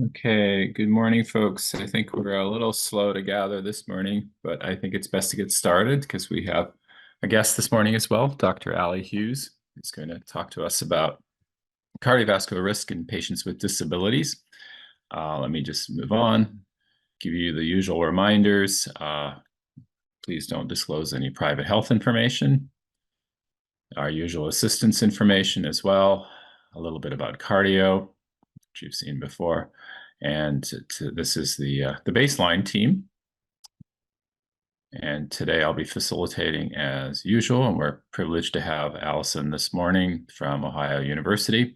Okay, good morning, folks. I think we're a little slow to gather this morning, but I think it's best to get started because we have a guest this morning as well, Dr. Allyson Hughes, who's going to talk to us about cardiovascular risk in patients with disabilities. Let me just move on, give you the usual reminders. Please don't disclose any private health information. Our usual assistance information as well, a little bit about cardio, which you've seen before. And this is the baseline team. And today I'll be facilitating as usual, and we're privileged to have Allyson this morning from Ohio University.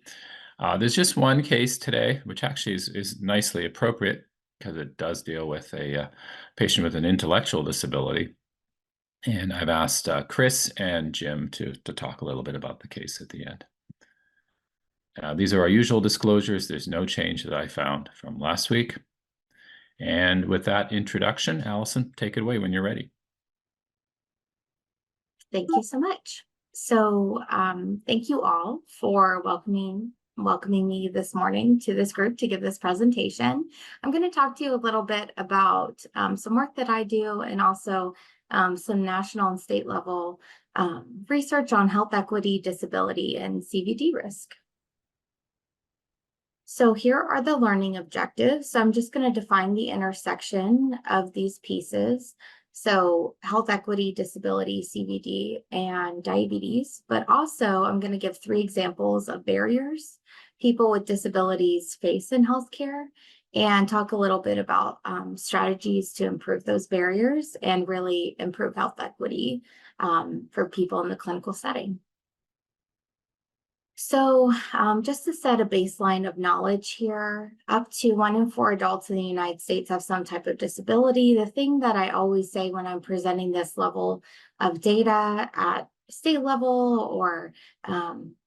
There's just one case today, which actually is nicely appropriate because it does deal with a patient with an intellectual disability. And I've asked Chris and Jim to talk a little bit about the case at the end. These are our usual disclosures. There's no change that I found from last week. And with that introduction, Allyson, take it away when you're ready. Thank you so much. So thank you all for welcoming me this morning to this group to give this presentation. I'm going to talk to you a little bit about some work that I do and also some national and state level research on health equity, disability, and CVD risk. So here are the learning objectives. So I'm just going to define the intersection of these pieces. So health equity, disability, CVD, and diabetes. But also I'm going to give 3 examples of barriers people with disabilities face in healthcare and talk a little bit about strategies to improve those barriers and really improve health equity for people in the clinical setting. So just to set a baseline of knowledge here, up to 1 in 4 adults in the United States have some type of disability. The thing that I always say when I'm presenting this level of data at state level or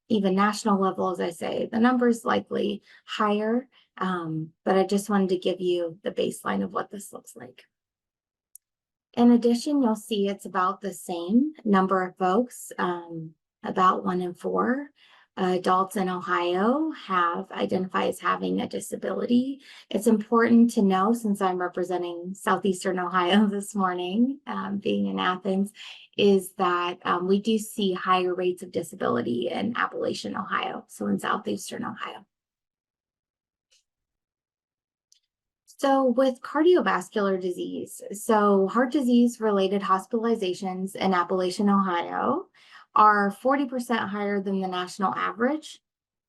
even national level, as I say, the number is likely higher, but I just wanted to give you the baseline of what this looks like. In addition, you'll see it's about the same number of folks, about 1 in 4. Adults in Ohio have identified as having a disability. It's important to know, since I'm representing Southeastern Ohio this morning, being in Athens, is that we do see higher rates of disability in Appalachian Ohio, so in Southeastern Ohio. So with cardiovascular disease, so heart disease related hospitalizations in Appalachian Ohio are 40% higher than the national average,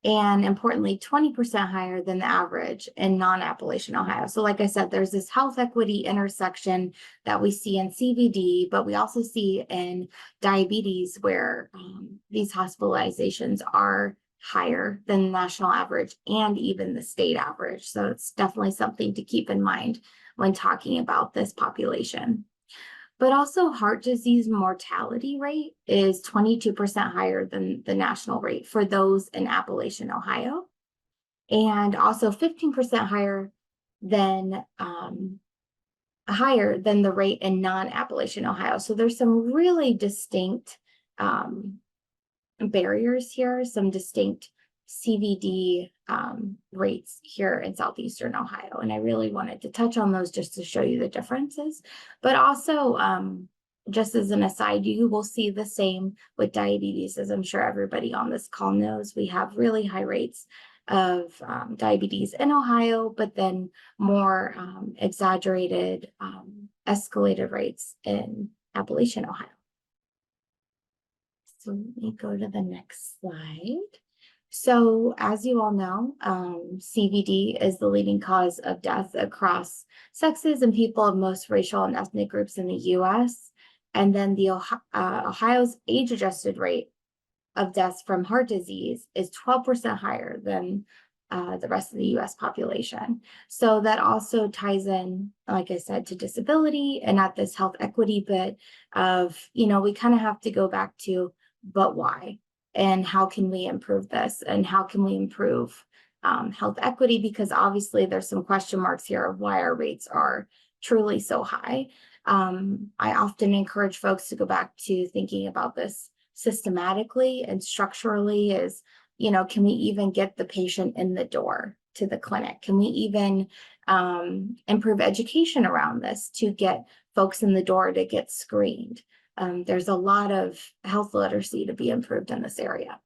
and importantly, 20% higher than the average in non-Appalachian Ohio. So like I said, there's this health equity intersection that we see in CVD, but we also see in diabetes where these hospitalizations are higher than the national average and even the state average. So it's definitely something to keep in mind when talking about this population. But also heart disease mortality rate is 22% higher than the national rate for those in Appalachian Ohio, and also 15% higher than the rate in non-Appalachian Ohio. So there's some really distinct barriers here, some distinct CVD rates here in Southeastern Ohio. And I really wanted to touch on those just to show you the differences. But also, just as an aside, you will see the same with diabetes, as I'm sure everybody on this call knows. We have really high rates of diabetes in Ohio, but then more exaggerated, escalated rates in Appalachian, Ohio. So let me go to the next slide. So as you all know, CVD is the leading cause of death across sexes and people of most racial and ethnic groups in the US. And then the Ohio's age-adjusted rate of deaths from heart disease is 12% higher than the rest of the US population. So that also ties in, like I said, to disability and at this health equity bit of, we kind of have to go back to, but why? And how can we improve this? And how can we improve health equity? Because obviously there's some question marks here of why our rates are truly so high. I often encourage folks to go back to thinking about this systematically and structurally is, can we even get the patient in the door? to the clinic? Can we even improve education around this to get folks in the door to get screened? There's a lot of health literacy to be improved in this area.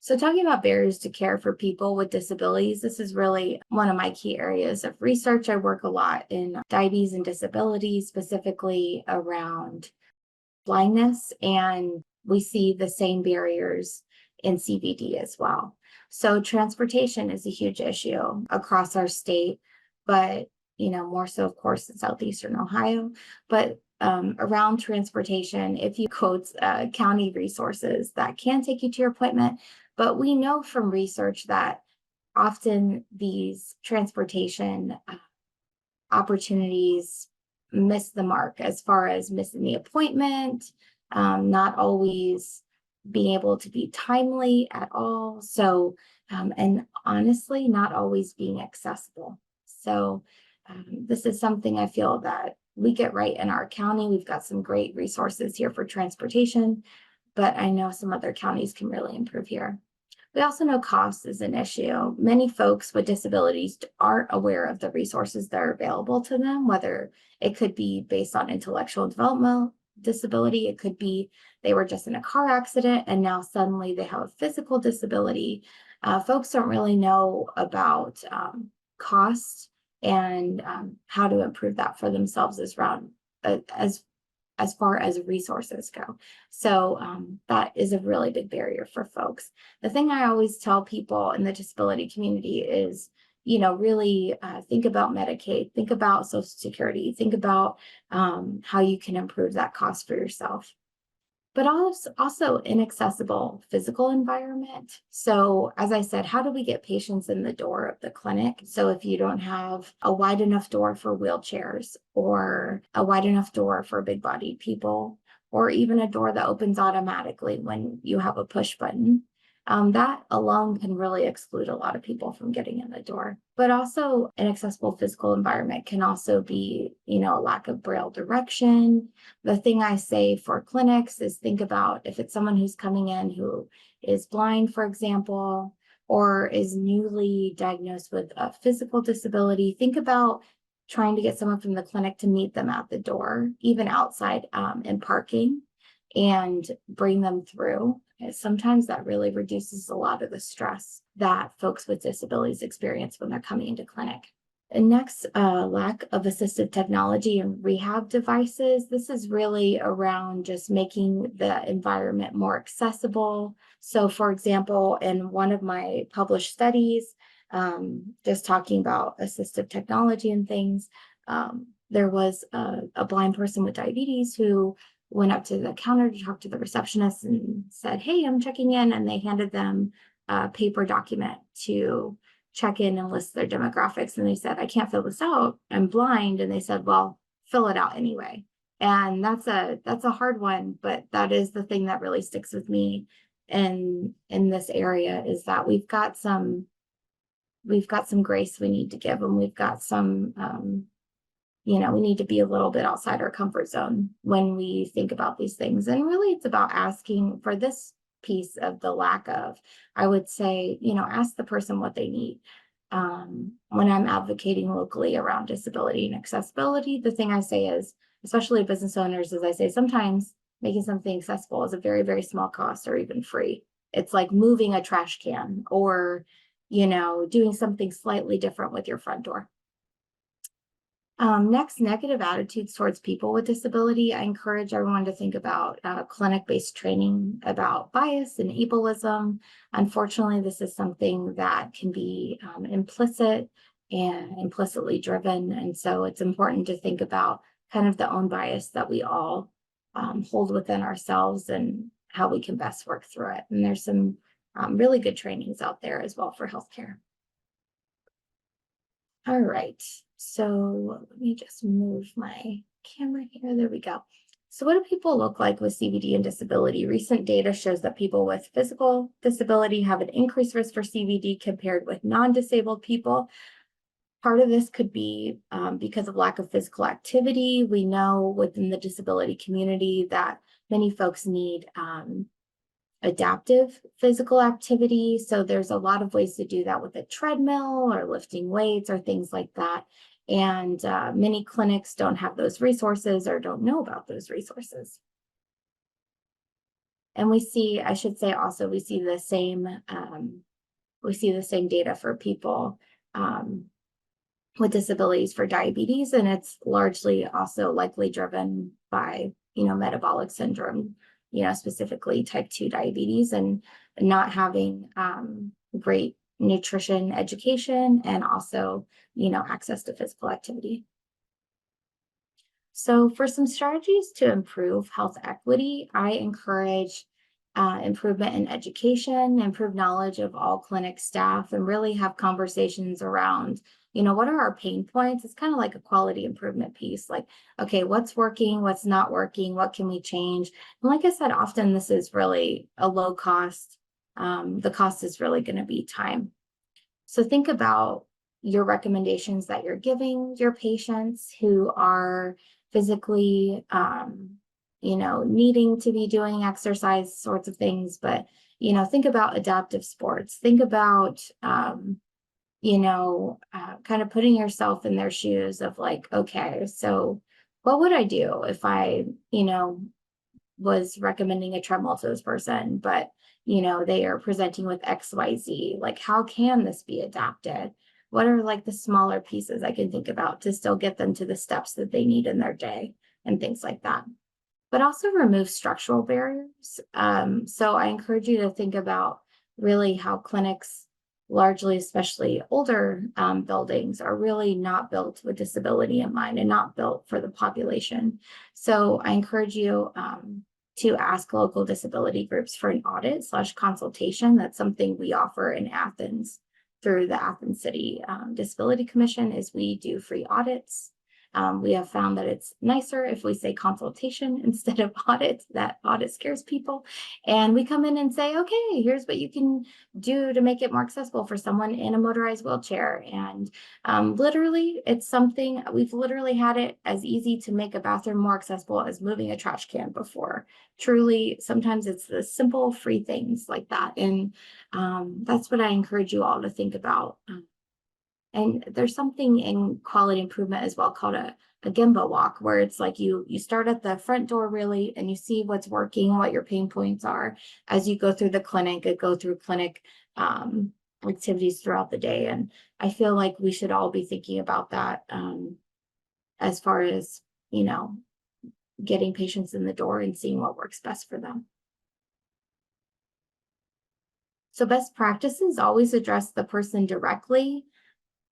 So talking about barriers to care for people with disabilities, this is really one of my key areas of research. I work a lot in diabetes and disability, specifically around blindness, and we see the same barriers in CVD as well. So transportation is a huge issue across our state, but more so, of course, in Southeastern Ohio. But around transportation, if you quote county resources that can take you to your appointment, but we know from research that often these transportation opportunities miss the mark as far as missing the appointment, not always being able to be timely at all. So, and honestly, not always being accessible. So this is something I feel that we get right in our county. We've got some great resources here for transportation, but I know some other counties can really improve here. We also know cost is an issue. Many folks with disabilities aren't aware of the resources that are available to them, whether it could be based on intellectual and developmental disability, it could be they were just in a car accident and now suddenly they have a physical disability. Folks don't really know about cost and how to improve that for themselves as far as resources go. So that is a really big barrier for folks. The thing I always tell people in the disability community is, really think about Medicaid, think about Social Security, think about how you can improve that cost for yourself. But also inaccessible physical environment. So as I said, how do we get patients in the door of the clinic? So if you don't have a wide enough door for wheelchairs or a wide enough door for big-bodied people, or even a door that opens automatically when you have a push button, that alone can really exclude a lot of people from getting in the door. But also an accessible physical environment can also be, a lack of braille direction. The thing I say for clinics is think about if it's someone who's coming in who is blind, for example, or is newly diagnosed with a physical disability, think about trying to get someone from the clinic to meet them at the door, even outside in parking, and bring them through. Sometimes that really reduces a lot of the stress that folks with disabilities experience when they're coming into clinic. And next, lack of assistive technology and rehab devices. This is really around just making the environment more accessible. So for example, in one of my published studies, just talking about assistive technology and things, there was a blind person with diabetes who went up to the counter to talk to the receptionist and said, "Hey, I'm checking in." And they handed them a paper document to check in and list their demographics. And they said, "I can't fill this out. I'm blind." And they said, "Well, fill it out anyway." And that's a hard one, but that is the thing that really sticks with me in this area is that we've got some grace we need to give them. We've got some we need to be a little bit outside our comfort zone when we think about these things. And really, it's about asking for this piece of the lack of, I would say, ask the person what they need. When I'm advocating locally around disability and accessibility, the thing I say is, especially business owners, is I say sometimes making something accessible is a very, very small cost or even free. It's like moving a trash can or, doing something slightly different with your front door. Next, negative attitudes towards people with disability. I encourage everyone to think about clinic-based training about bias and ableism. Unfortunately, this is something that can be implicit and implicitly driven. And so it's important to think about kind of the own bias that we all hold within ourselves and how we can best work through it. And there's some really good trainings out there as well for healthcare. All right, so let me just move my camera here. There we go. So what do people look like with CVD and disability? Recent data shows that people with physical disability have an increased risk for CVD compared with non-disabled people. Part of this could be because of lack of physical activity. We know within the disability community that many folks need adaptive physical activity. So there's a lot of ways to do that with a treadmill or lifting weights or things like that. And many clinics don't have those resources or don't know about those resources. And we see, I should say also, we see the same data for people with disabilities for diabetes, and it's largely also likely driven by, metabolic syndrome, specifically type 2 diabetes, and not having great nutrition education and also, access to physical activity. So for some strategies to improve health equity, I encourage improvement in education, improve knowledge of all clinic staff, and really have conversations around, what are our pain points? It's kind of like a quality improvement piece, like, okay, what's working, what's not working, what can we change? And like I said, often this is really a low cost. The cost is really going to be time. So think about your recommendations that you're giving your patients who are physically, needing to be doing exercise sorts of things, but, think about adaptive sports. Think about, kind of putting yourself in their shoes of like, okay, so what would I do if I, was recommending a treadmill to this person, but they are presenting with XYZ. Like, how can this be adapted? What are like the smaller pieces I can think about to still get them to the steps that they need in their day and things like that? But also remove structural barriers. So I encourage you to think about really how clinics, largely, especially older buildings, are really not built with disability in mind and not built for the population. So I encourage you to ask local disability groups for an audit / consultation. That's something we offer in Athens through the Athens City Disability Commission, is we do free audits. We have found that it's nicer if we say consultation instead of audit. That audit scares people. And we come in and say, okay, here's what you can do to make it more accessible for someone in a motorized wheelchair. And literally, it's something, we've literally had it as easy to make a bathroom more accessible as moving a trash can before. Truly, sometimes it's the simple, free things like that. And that's what I encourage you all to think about. And there's something in quality improvement as well called a Gemba walk, where it's like you start at the front door really, and you see what's working, what your pain points are as you go through the clinic, and go through clinic activities throughout the day. And I feel like we should all be thinking about that as far as, getting patients in the door and seeing what works best for them. So best practices always address the person directly.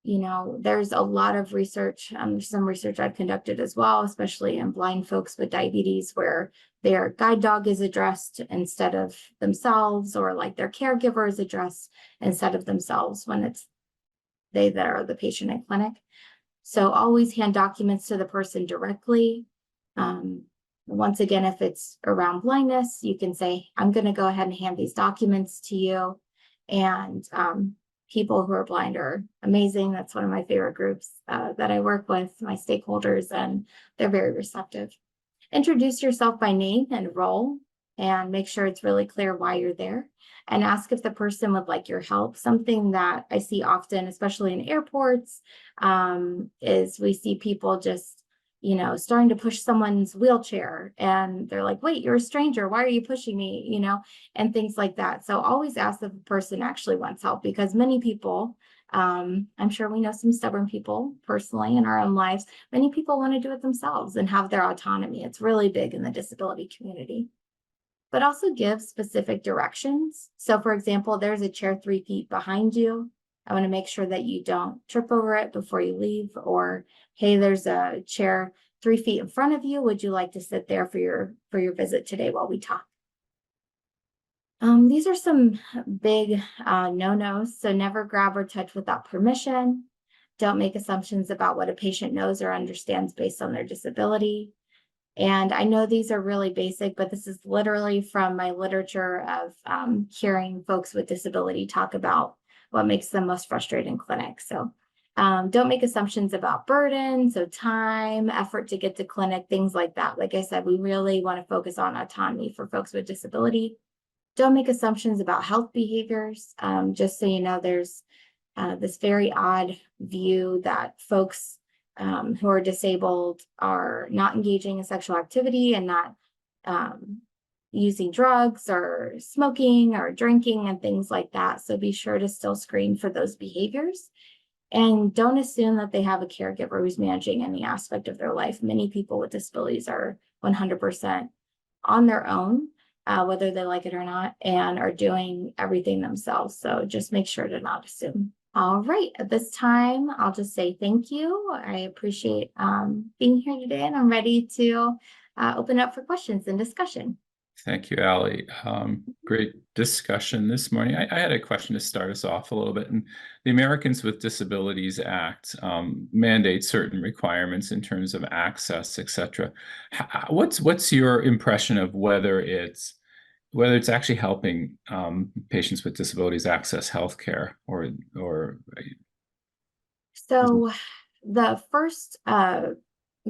There's a lot of research, some research I've conducted as well, especially in blind folks with diabetes, where their guide dog is addressed instead of themselves, or like their caregiver is addressed instead of themselves when it's they that are the patient in clinic. So always hand documents to the person directly. Once again, if it's around blindness, you can say, I'm going to go ahead and hand these documents to you. And people who are blind are amazing. That's one of my favorite groups that I work with, my stakeholders, and they're very receptive. Introduce yourself by name and role, and make sure it's really clear why you're there, and ask if the person would like your help. Something that I see often, especially in airports, is we see people just starting to push someone's wheelchair, and they're like, wait, you're a stranger, why are you pushing me, and things like that. So always ask if the person actually wants help, because many people, I'm sure we know some stubborn people personally in our own lives, many people want to do it themselves and have their autonomy. It's really big in the disability community. But also give specific directions. So for example, there's a chair 3 feet behind you. I want to make sure that you don't trip over it before you leave. Or, hey, there's a chair 3 feet in front of you. Would you like to sit there for your visit today while we talk? These are some big no-nos. So never grab or touch without permission. Don't make assumptions about what a patient knows or understands based on their disability. And I know these are really basic, but this is literally from my literature of hearing folks with disability talk about what makes them most frustrated in clinic. So don't make assumptions about burden, so time, effort to get to clinic, things like that. Like I said, we really want to focus on autonomy for folks with disability. don't make assumptions about health behaviors. Just so you know, there's this very odd view that folks who are disabled are not engaging in sexual activity and not using drugs or smoking or drinking and things like that. So be sure to still screen for those behaviors. And don't assume that they have a caregiver who's managing any aspect of their life. Many people with disabilities are 100% on their own, whether they like it or not, and are doing everything themselves. So just make sure to not assume. All right, at this time, I'll just say thank you. I appreciate being here today, and I'm ready to open up for questions and discussion. Thank you, Allie. Great discussion this morning. I had a question to start us off a little bit. And the Americans with Disabilities Act mandates certain requirements in terms of access, et cetera. What's your impression of whether it's actually helping patients with disabilities access healthcare or So the first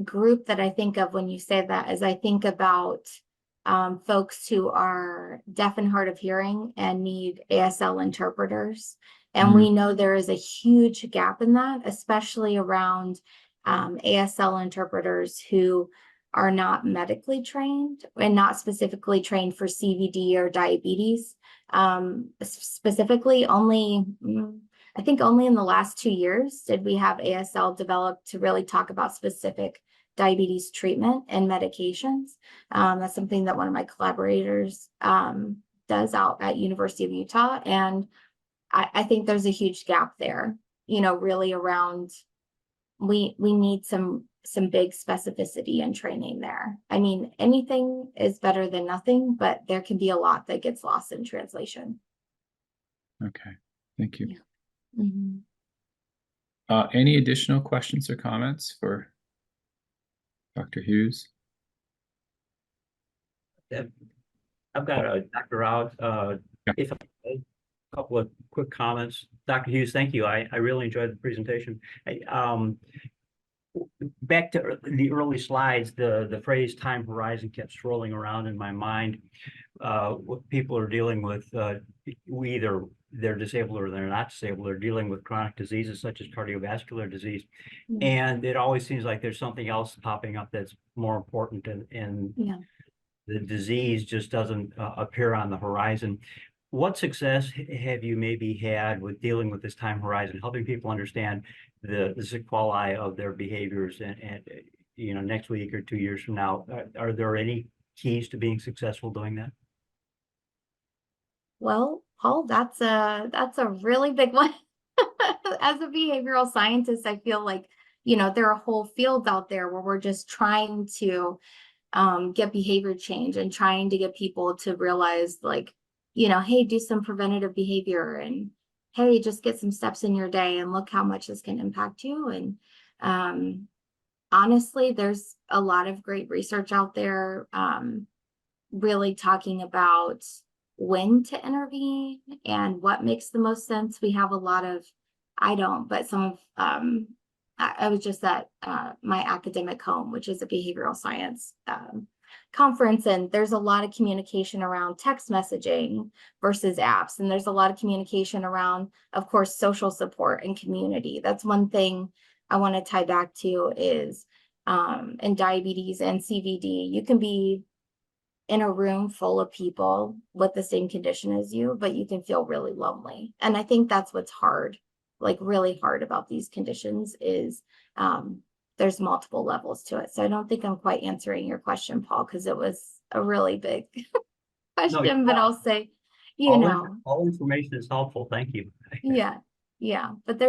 group that I think of when you say that is I think about folks who are deaf and hard of hearing and need ASL interpreters. And we know there is a huge gap in that, especially around ASL interpreters who are not medically trained and not specifically trained for CVD or diabetes. Specifically, I think only in the last 2 years did we have ASL developed to really talk about specific diabetes treatment and medications. That's something that one of my collaborators does out at University of Utah. And I think there's a huge gap there, really around, we need some big specificity and training there. I mean, anything is better than nothing, but there can be a lot that gets lost in translation. Okay, thank you. Yeah. Mm-hmm. Any additional questions or comments for Dr. Hughes? I've got Dr. Out. If a couple of quick comments, Dr. Hughes, thank you. I really enjoyed the presentation. Back to the early slides, the phrase time horizon kept strolling around in my mind. What people are dealing with, either they're disabled or they're not disabled, they're dealing with chronic diseases such as cardiovascular disease. Mm-hmm. And it always seems like there's something else popping up that's more important, and Yeah. the disease just doesn't appear on the horizon. What success have you maybe had with dealing with this time horizon, helping people understand the sequelae of their behaviors and next week or 2 years from now? Are there any keys to being successful doing that? Well, Paul, that's a really big one. As a behavioral scientist, I feel like, there are whole fields out there where we're just trying to get behavior change and trying to get people to realize, like, hey, do some preventative behavior, and hey, just get some steps in your day and look how much this can impact you. And honestly, there's a lot of great research out there really talking about when to intervene and what makes the most sense. We have a lot of, I don't, but some of, I was just at my academic home, which is a behavioral science conference, and there's a lot of communication around text messaging versus apps. And there's a lot of communication around, of course, social support and community. That's one thing I want to tie back to is in diabetes and CVD, you can be in a room full of people with the same condition as you, but you can feel really lonely. And I think that's what's hard, like really hard about these conditions is there's multiple levels to it. So I don't think I'm quite answering your question, Paul, because it was a really big question, but I'll say, all information is helpful. Thank you. Yeah. But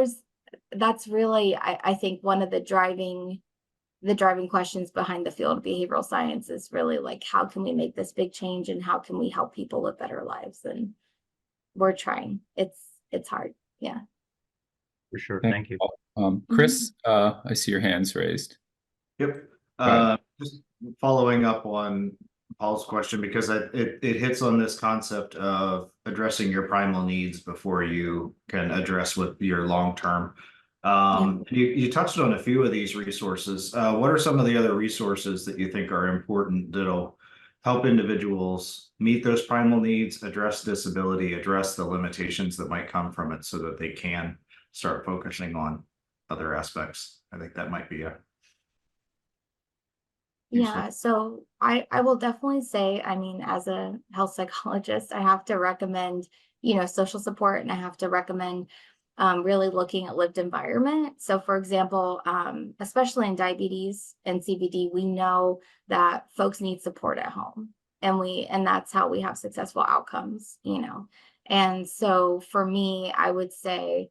that's really, I think one of the driving questions behind the field of behavioral science is really like, how can we make this big change and how can we help people live better lives? And we're trying. It's hard. Yeah. For sure. Thank you. Chris, I see your hands raised. Yep. Just following up on Paul's question, because it hits on this concept of addressing your primal needs before you can address with your long-term. You touched on a few of these resources. What are some of the other resources that you think are important that'll help individuals meet those primal needs, address disability, address the limitations that might come from it so that they can start focusing on other aspects. I think that might be a Yeah, so I will definitely say, I mean, as a health psychologist, I have to recommend, social support, and I have to recommend really looking at lived environment. So for example, especially in diabetes and CVD, we know that folks need support at home, and that's how we have successful outcomes. And so for me, I would say,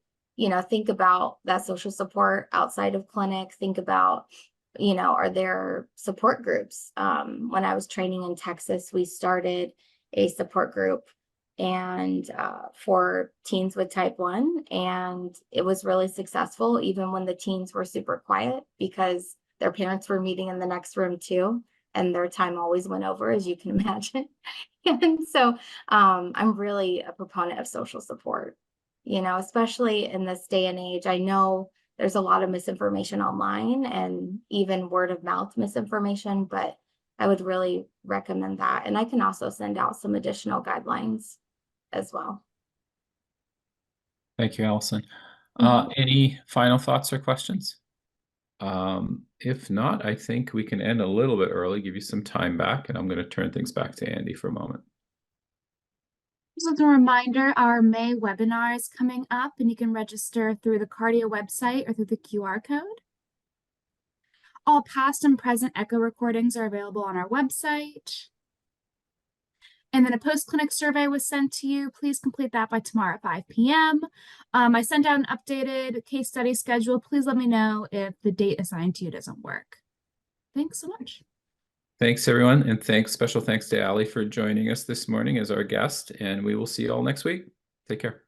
think about that social support outside of clinic. Think about, are there support groups? When I was training in Texas, we started a support group and for teens with type 1, and it was really successful even when the teens were super quiet because their parents were meeting in the next room too, and their time always went over, as you can imagine. And so I'm really a proponent of social support, especially in this day and age. I know there's a lot of misinformation online and even word of mouth misinformation, but I would really recommend that. And I can also send out some additional guidelines as well. Thank you, Allyson. Mhm. Any final thoughts or questions? If not, I think we can end a little bit early, give you some time back, and I'm going to turn things back to Andy for a moment. Just as a reminder, our May webinar is coming up, and you can register through the Cardio website or through the QR code. All past and present echo recordings are available on our website. And then a post-clinic survey was sent to you. Please complete that by tomorrow at 5 p.m. I sent out an updated case study schedule. Please let me know if the date assigned to you doesn't work. Thanks so much. Thanks, everyone, and special thanks to Allie for joining us this morning as our guest, and we will see you all next week. Take care.